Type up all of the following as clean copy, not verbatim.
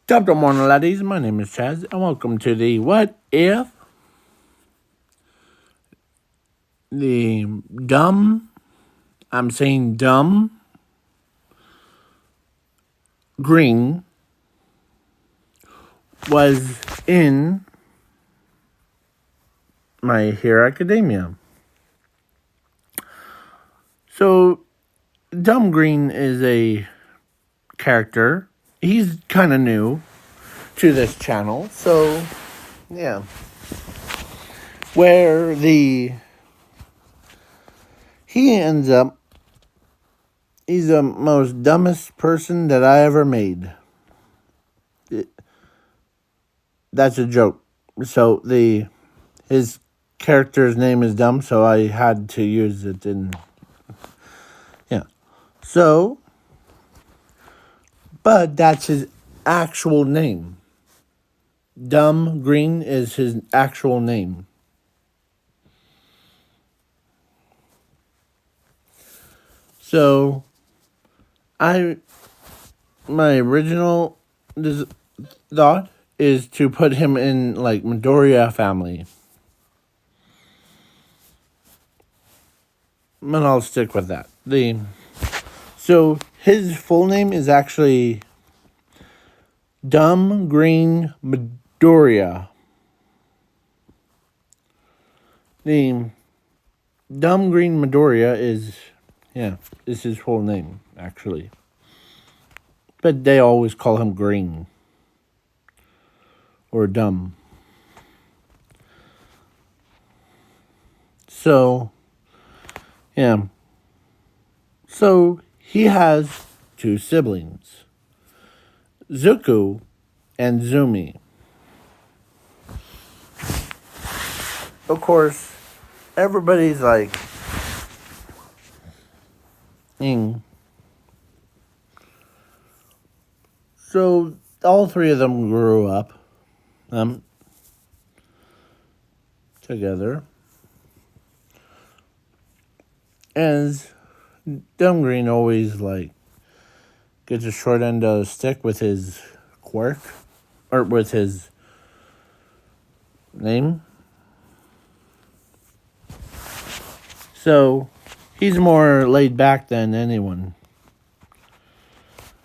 Top of morning, laddies. My name is Chaz, and welcome to the What If the dumb, I'm saying dumb, green was in My Hero Academia. So, Dumb Green is a character. He's kind of new to this channel, so yeah. Where he ends up, he's the most dumbest person that I ever made. That's a joke. So his character's name is dumb, so I had to use it in yeah. So, but that's his actual name. Dumb Green is his actual name. So, I my original thought is to put him in like Midoriya family. And I'll stick with that. So his full name is actually Dumb Green Midoriya. The Dumb Green Midoriya is his full name, actually. But they always call him Green. Or Dumb. So, yeah. So, he has two siblings. Zuko and Zumi. Of course, everybody's like, So, all three of them grew up together. And Dumb Green always like gets a short end of the stick with his quirk or with his name. So he's more laid back than anyone.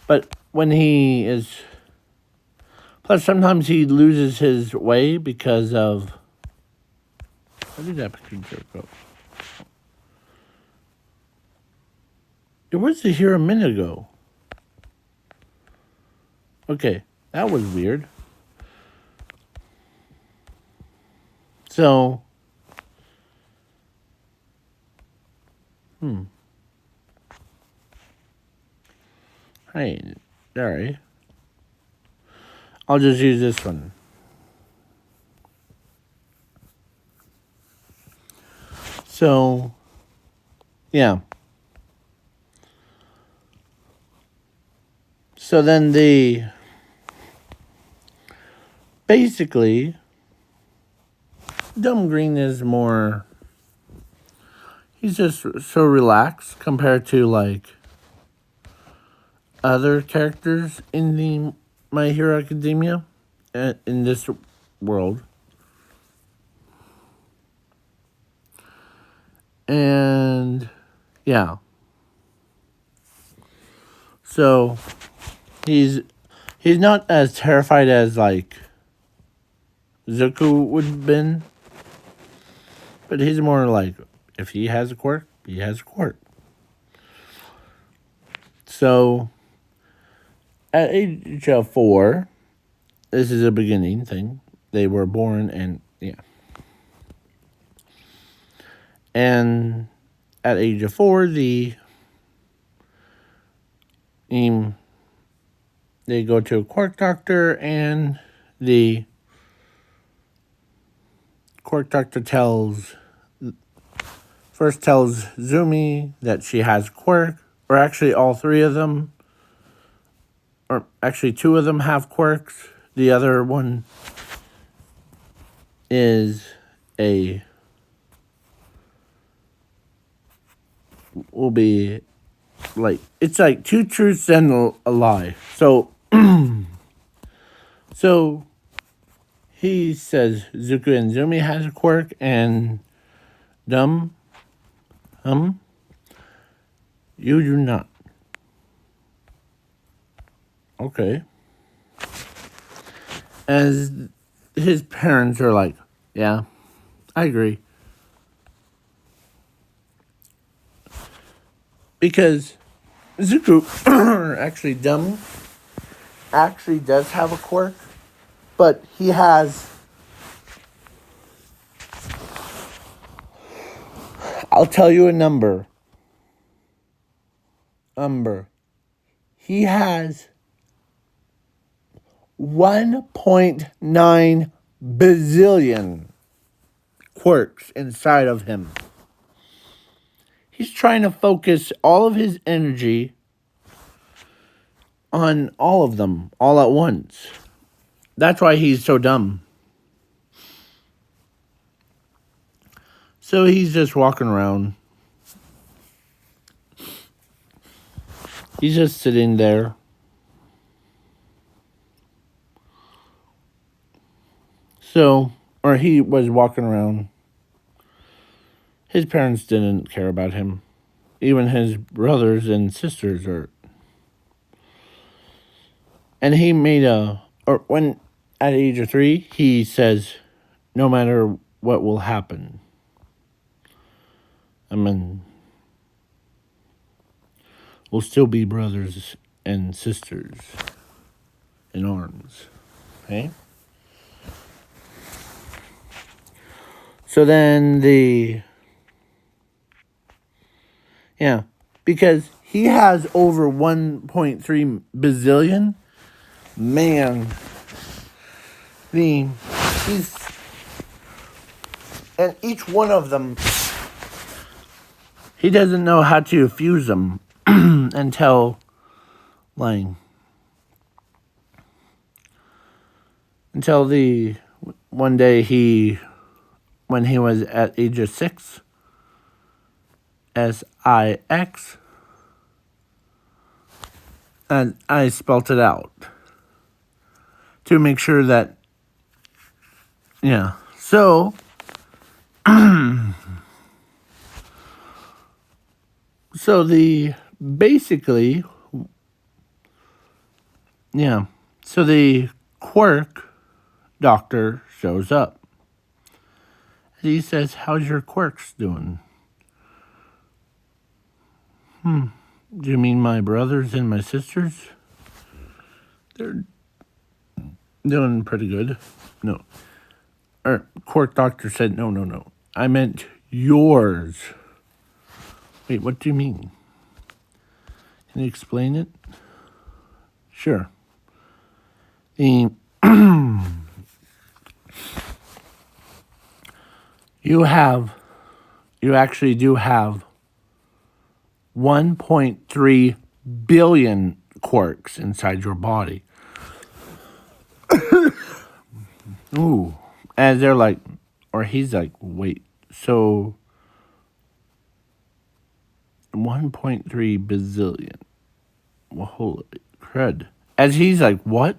But when he is plus sometimes he loses his way because of where did that picture go? It was here a minute ago. Okay, that was weird. So, hey, sorry. I'll just use this one. So, yeah. So then basically, Dumb Green is more, he's just so relaxed compared to like other characters in the My Hero Academia in this world. And yeah. So he's not as terrified as like Zuko would have been. But he's more like if he has a quirk, he has a quirk. So at age of 4, this is a beginning thing. They were born and yeah. And at age of 4, they go to a quirk doctor, and the quirk doctor tells Zumi that she has quirk, or actually all three of them, or actually 2 of them have quirks. The other one is will be like, it's like 2 truths and a lie. So So he says Zuko and Zumi has a quirk, and Dum, you do not. Okay. As his parents are like, yeah, I agree. Because Zuko, actually Dum, actually does have a quirk, but he has, I'll tell you a number. He has 1.9 bazillion quirks inside of him. He's trying to focus all of his energy on all of them all at once. That's why he's so dumb. So he's just walking around. He's just sitting there. Or he was walking around. His parents didn't care about him. Even his brothers and sisters are. And he made when at the age of 3, he says, no matter what will happen, we'll still be brothers and sisters in arms. Okay? So then because he has over 1.3 bazillion, man, and each one of them, he doesn't know how to fuse them until one day when he was at age of 6, SIX, and I spelt it out to make sure that, so so the quirk doctor shows up. He says, how's your quirks doing? Do you mean my brothers and my sisters? They're doing pretty good. No. Quirk doctor said, no. I meant yours. Wait, what do you mean? Can you explain it? Sure. You actually do have 1.3 billion quirks inside your body. Ooh. And they're like, or he's like, wait, so 1.3 bazillion. Well, holy crud. As he's like, what?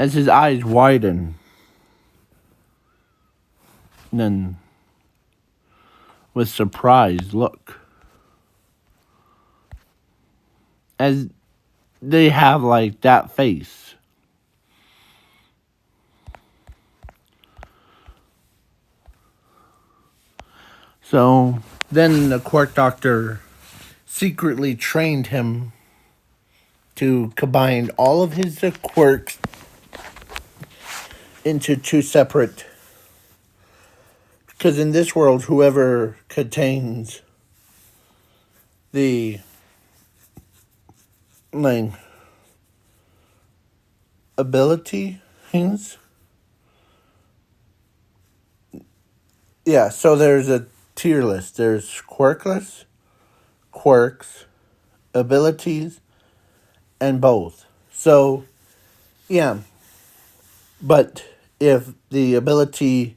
As his eyes widen. And then, with surprise, look. As they have, like, that face. So, then the quirk doctor secretly trained him to combine all of his quirks into 2 separate. Because in this world, whoever contains the ability things. Yeah, so there's a tier list. There's quirkless, quirks, abilities, and both. So, yeah. But if the ability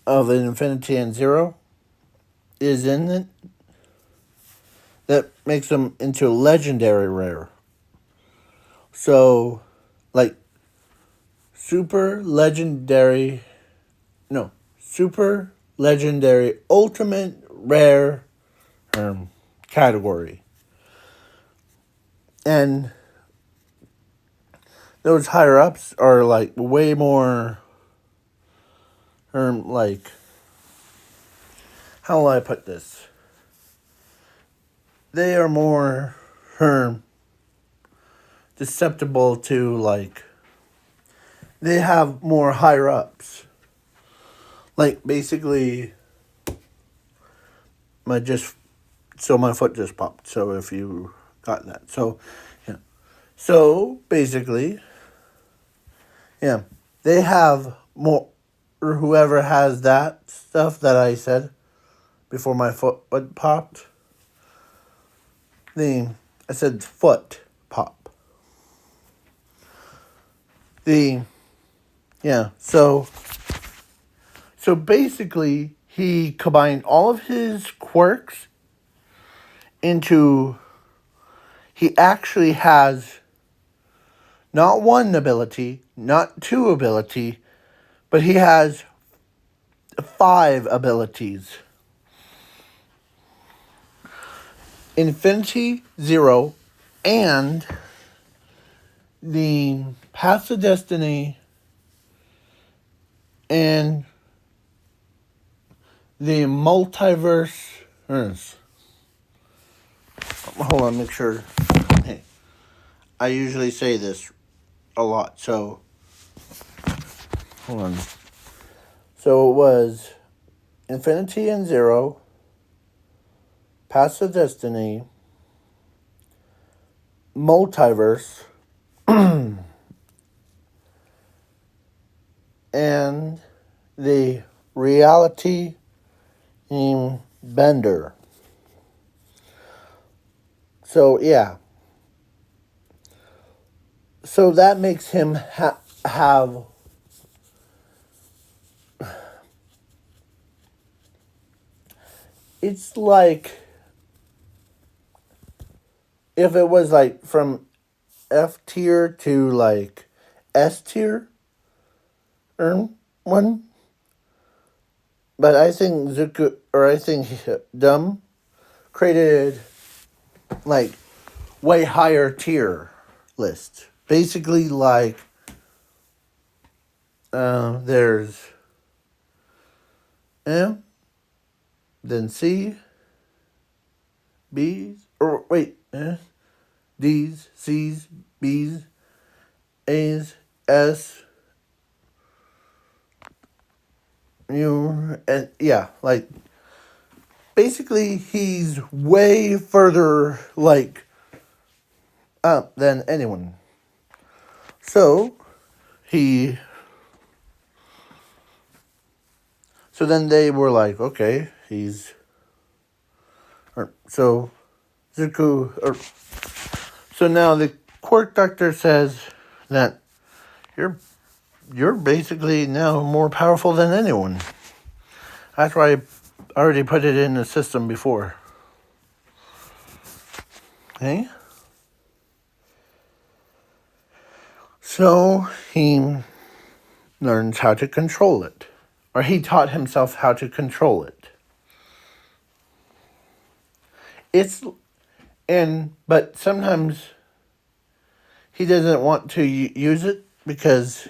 of an Infinity and Zero is in it, that makes them into legendary rare. So, like, super legendary, no, super legendary, ultimate rare category. And those higher ups are like way more, like, how will I put this? They are more susceptible to, like, they have more higher ups. Like, basically, my foot just popped. So if you got that. So, yeah. So, basically, yeah, they have more, or whoever has that stuff that I said before my foot popped. I said foot pop. So basically, he combined all of his quirks into, he actually has not one ability, not two ability, but he has 5 abilities. Infinity, Zero, and the Path of Destiny, and the Multiverse. Hold on, make sure. Hey, I usually say this a lot, so hold on. So it was Infinity and Zero, Path of Destiny, Multiverse, and the Reality Bender. So, yeah. So that makes him have it's like if it was like from F tier to like S tier one. But I think Zuko, or I think Dumb created like way higher tier list. Basically, like there's M, then C, B's, or wait, D's, C's, B's, A's, S, U, and yeah, like basically he's way further like up than anyone. So so then they were like, okay, so Zuko, so now the quirk doctor says that you're basically now more powerful than anyone. That's why I already put it in the system before. Okay? So he learns how to control it. Or he taught himself how to control it. But sometimes he doesn't want to use it because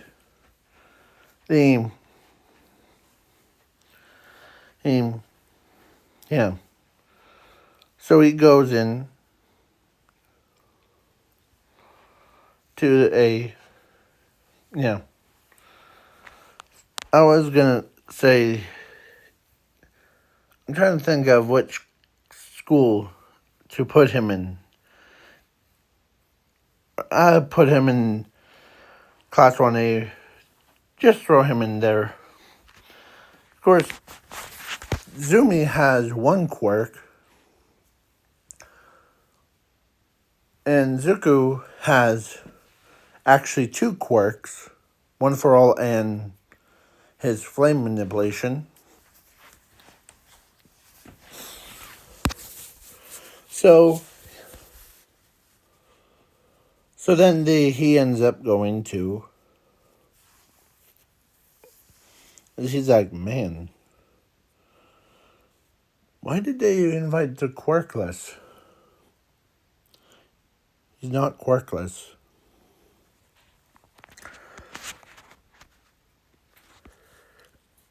yeah. So he goes in to I was gonna say, I'm trying to think of which school to put him in. I put him in Class 1A. Just throw him in there. Of course, Zumi has one quirk, and Zuko has actually 2 quirks. One for all and his flame manipulation. So So then he ends up going to. He's like, man, why did they invite the Quirkless? He's not Quirkless.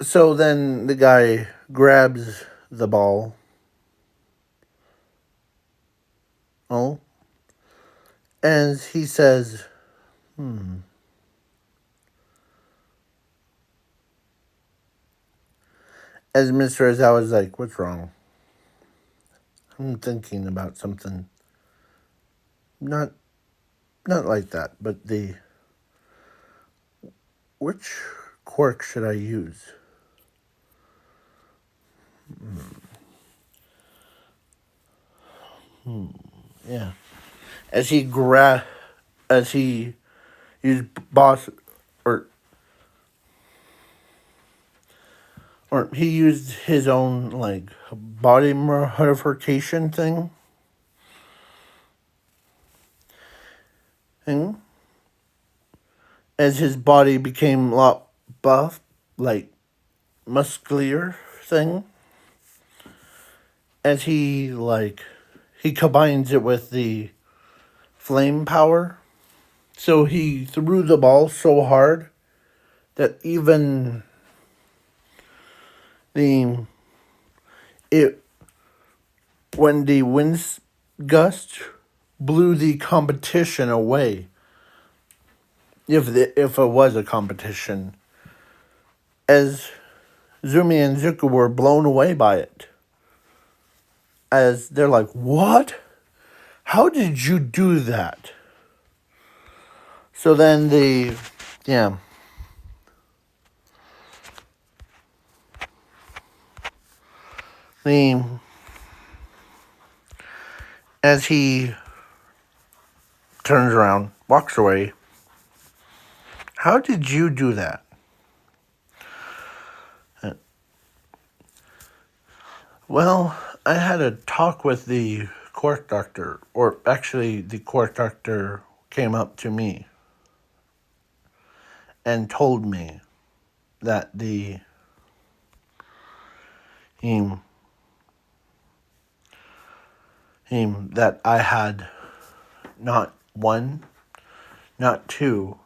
So then the guy grabs the ball. Oh. And he says, As Mr. Ozawa's like, what's wrong? I'm thinking about something. Not like that, but which quirk should I use? Yeah. As he used boss, or he used his own, like, body modification thing. As his body became a lot buff, like, muscular thing. As he combines it with the flame power. So he threw the ball so hard that even when the wind gust blew the competition away, if it was a competition, as Zumi and Zuko were blown away by it. As they're like, what? How did you do that? So then as he turns around, walks away, how did you do that? Well, I had a talk with the court doctor, or actually the court doctor came up to me and told me that that I had not one, not two,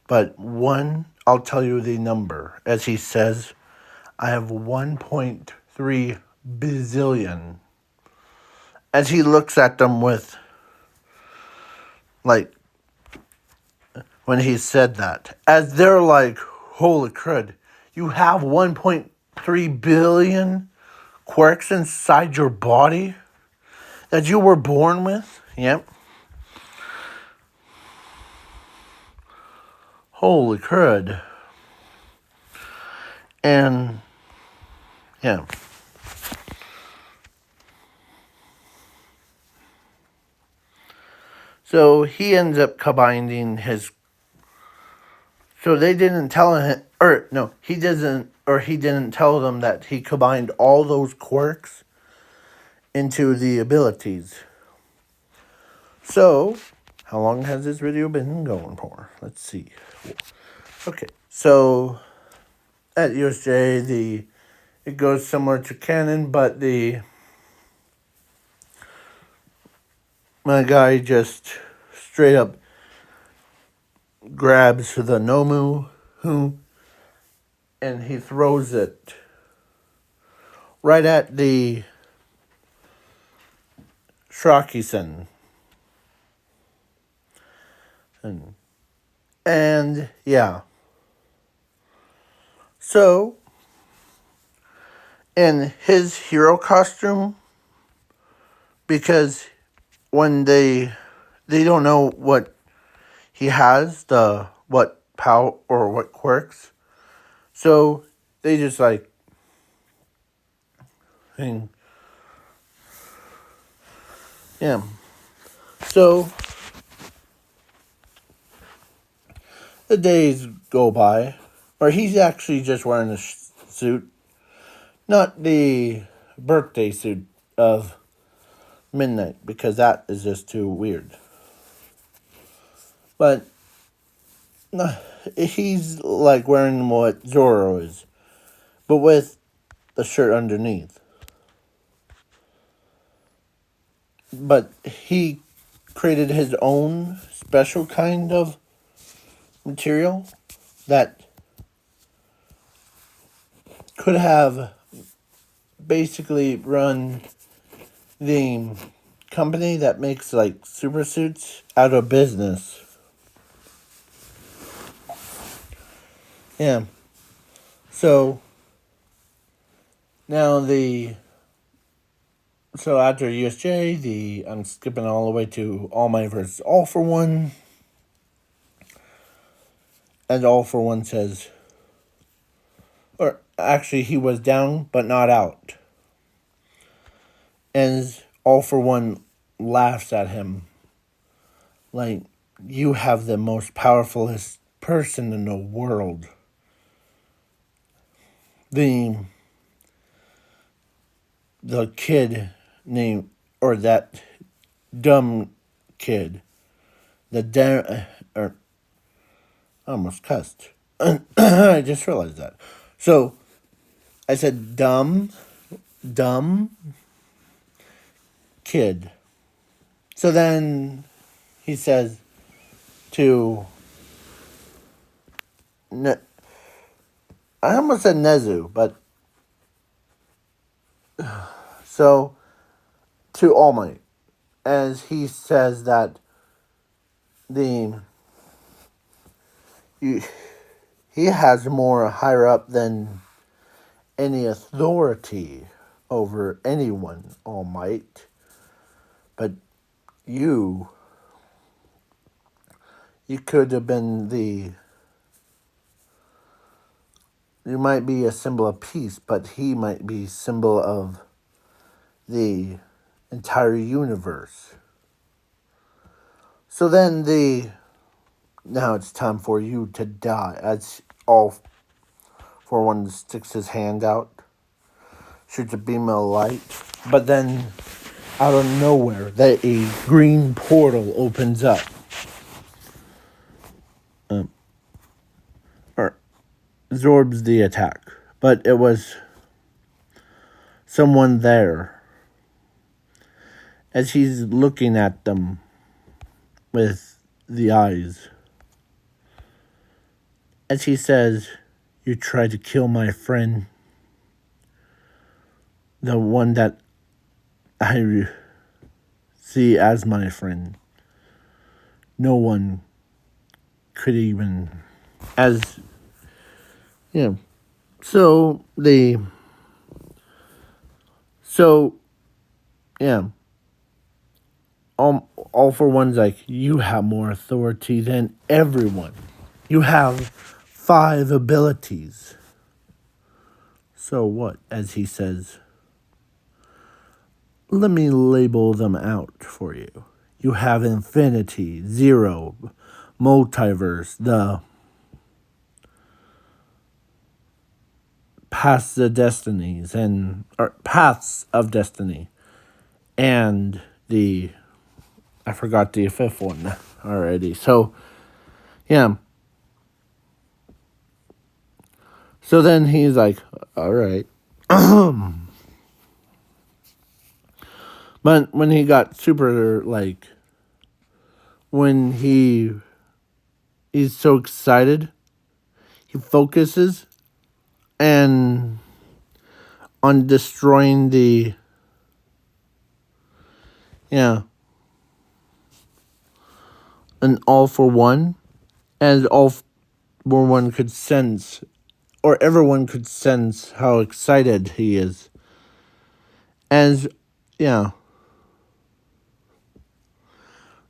but one. I'll tell you the number. As he says, I have 1.3 bazillion. As he looks at them with, like, when he said that, as they're like, holy crud, you have 1.3 billion quirks inside your body that you were born with? Yep. Holy crud. And, yeah. So he ends up combining his. So they didn't tell him, he didn't tell them that he combined all those quirks into the abilities. So, how long has this video been going for? Let's see. Okay, so at USJ, it goes similar to canon, but my guy just straight up grabs the Nomu, and he throws it right at the Shraki-sen. And yeah. So, in his hero costume, because when they don't know what he has, what power or what quirks, so they just like, yeah. So the days go by, or he's actually just wearing a suit, not the birthday suit of Midnight, because that is just too weird. But he's like wearing what Zoro is, but with the shirt underneath. But he created his own special kind of material that could have basically run the company that makes like super suits out of business. Yeah. So now so after USJ, I'm skipping all the way to All Might versus All for One. And All for One says, or actually he was down but not out. And All for One laughs at him like, you have the most powerfulest person in the world. The kid named, or that dumb kid, or I almost cussed. I just realized that. So I said dumb kid. So then he says to I almost said Nezu, but so to All Might, as he says that he has more higher up than any authority over anyone, All Might. But you could have been you might be a symbol of peace, but he might be a symbol of the entire universe. So then now it's time for you to die. As All for One sticks his hand out, shoots a beam of light, but then out of nowhere, a green portal opens up. Or absorbs the attack, but it was someone there. As he's looking at them with the eyes, as he says, you tried to kill my friend, the one that I see as my friend. No one could even, All for One's like, you have more authority than everyone. You have 5 abilities. So what? As he says, let me label them out for you. You have infinity, zero, multiverse, the paths of destinies, or paths of destiny, and I forgot the 5th one already. So, yeah. So then he's like, all right. But when he got super, like, when he's so excited, he focuses and on destroying an All for One, and All for One could sense, or everyone could sense how excited he is. And, yeah.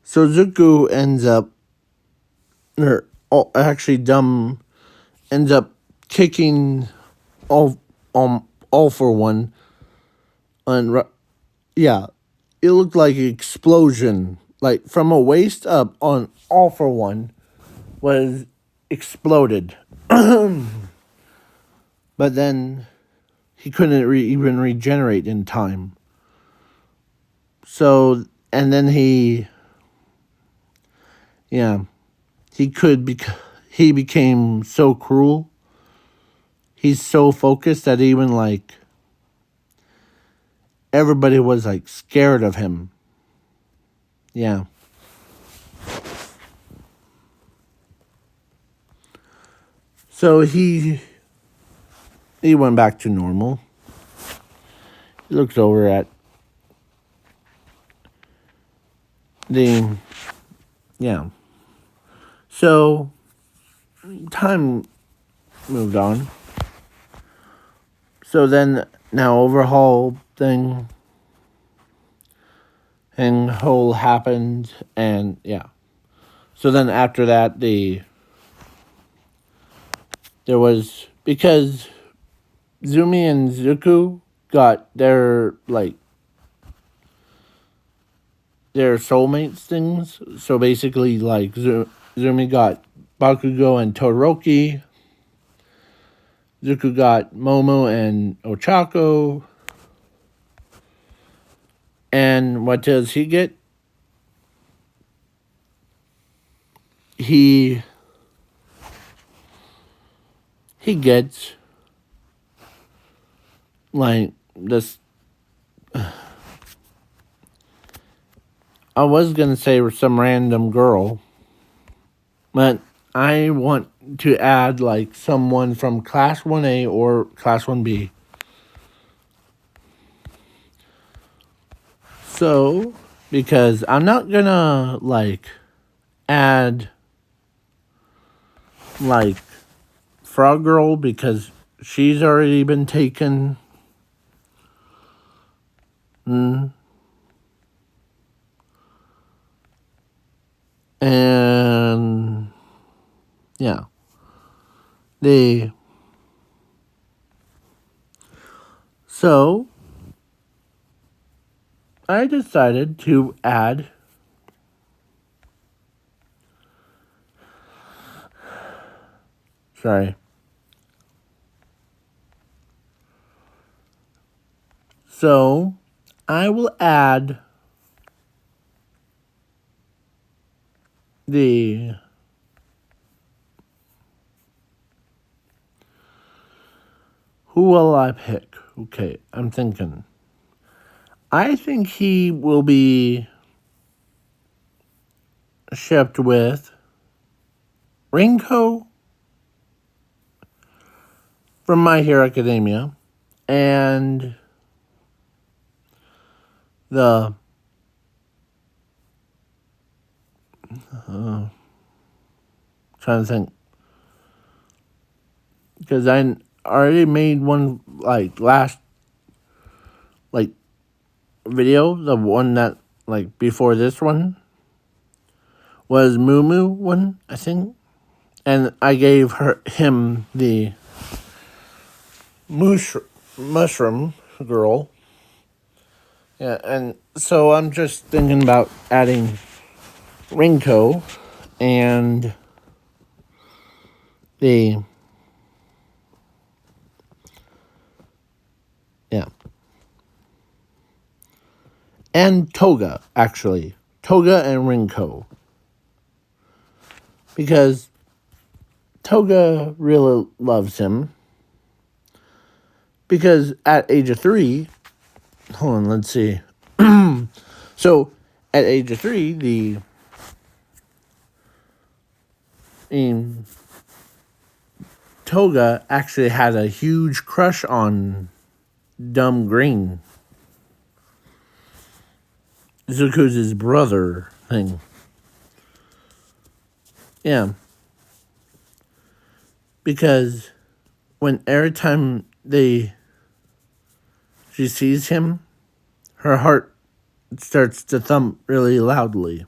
So Zuko ends up, Dumb ends up kicking All for One, and it looked like an explosion, like from a waist up on All for One was exploded. But then he couldn't even regenerate in time. So, and then he became so cruel. He's so focused that even like everybody was like scared of him. Yeah. So he went back to normal. He looks over at the yeah. So time moved on. So then now overhaul thing and whole happened, and yeah. So then after that there was, because Zumi and Zuko got their soulmates things. So basically like Zumi got Bakugo and Todoroki. Zuko got Momo and Ochako. And what does he get? He gets like this. I was gonna say some random girl, but I want to add like someone from Class 1A or Class 1B. So, because I'm not gonna like add like Frog Girl because she's already been taken. And yeah. So I decided to add sorry. So I will add who will I pick? Okay, I'm thinking. I think he will be shipped with Rinko from My Hero Academia and the trying to think, because I already made one like last like video. The one that like before this one was Moo Moo one, I think, and I gave him the mushroom girl. Yeah, and so I'm just thinking about adding Rinko and the yeah. And Toga, actually. Toga and Rinko. Because Toga really loves him. Because at age of 3, hold on, let's see. So, at age of 3, Toga actually had a huge crush on Dumb Green. Zuko's brother thing. Yeah. Because every time she sees him, her heart starts to thump really loudly.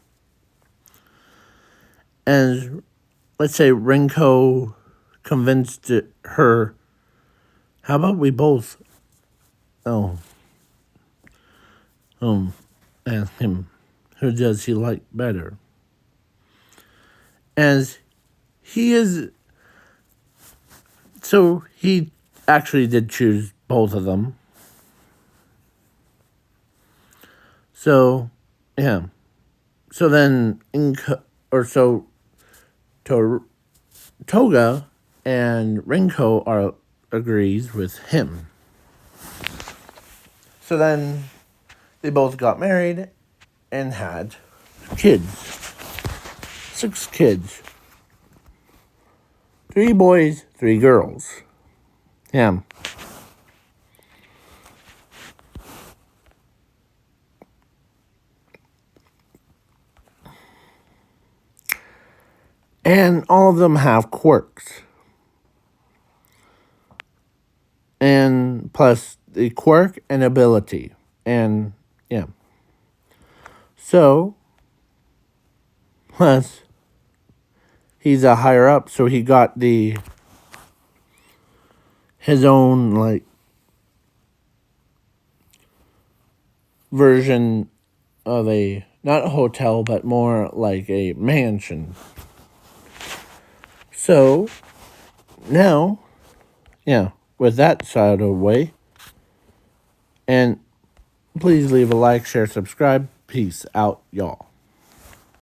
And let's say Rinko convinced her, how about we both ask him, who does he like better? As he is, so he actually did choose both of them. So, yeah. So then, Toga and Rinko agrees with him. So then they both got married and had kids. 6 kids. 3 boys, 3 girls. Yeah. And all of them have quirks. And plus the quirk and ability. And yeah. So, plus, he's a higher up, so he got his own, like, version of not a hotel, but more like a mansion. So, now, yeah, with that side of the way, and please leave a like, share, subscribe. Peace out, y'all.